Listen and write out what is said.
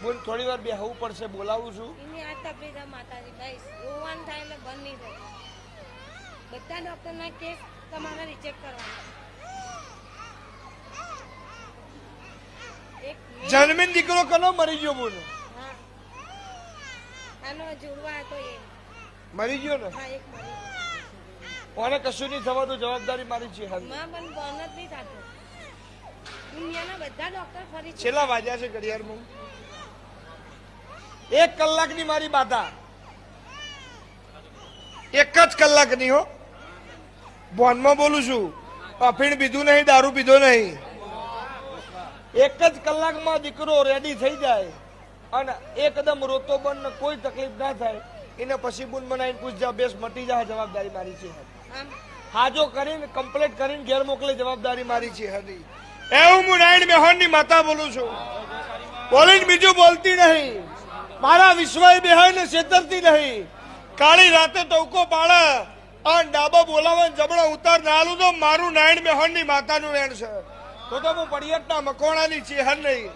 બોલ થોડી વાર બેહવું પડશે, બોલાવું છું. એની આ તકલીફ છે માતાજી ભાઈ, રોવાનું થાય એટલે બંધ નહીં થતું. બધા ડોક્ટરના કેસ તમારે રિજેક્ટ કરવાના. જન્મીન દીકરો કનો મરી ગયો બોલ? હા, આનો જોડવા હતો એ મરી ગયો ને? હા, એક મરી ગયો. કોને કશું નહીં થવાનું, જવાબદારી મારી છે. માં પણ બંધ જ નહીં થતું. દુનિયાના બધા ડોક્ટર ફરી છેલ્લા વાગ્યા છે ઘડિયાળમાં? 1 કલાકની મારી બાધા, 1 જ કલાકની હો. બોનમાં બોલું છું, અફીણ પીધું નહીં, દારૂ પીધો નહીં. 1 જ કલાકમાં દીકરો રેડી થઈ જાય અને એકદમ રોતો બંધ, કોઈ તકલીફ ના થાય. એને પછી બુન બનાવીને પૂછજા, બેસ મટી જાય, જવાબદારી મારી છે. હાજો કરીને કમ્પ્લીટ કરીને ઘેર મોકલે, જવાબદારી મારી છે. હરી એવું હું નારાયણ મેહોરની માતા બોલું છું. બોલીને બીજું બોલતી નહીં. મારા વિશ્વાય બેહાય ને છેતરતી નહીં. કાળી રાતે ટોકો પાડે અને ડાબા બોલાવે જબડો ઉતાર નાલું તો મારું નારાયણ મેહોરની માતાનું વેણ છે. તો હું પડિયતના મકોણાની ચેહર નહીં.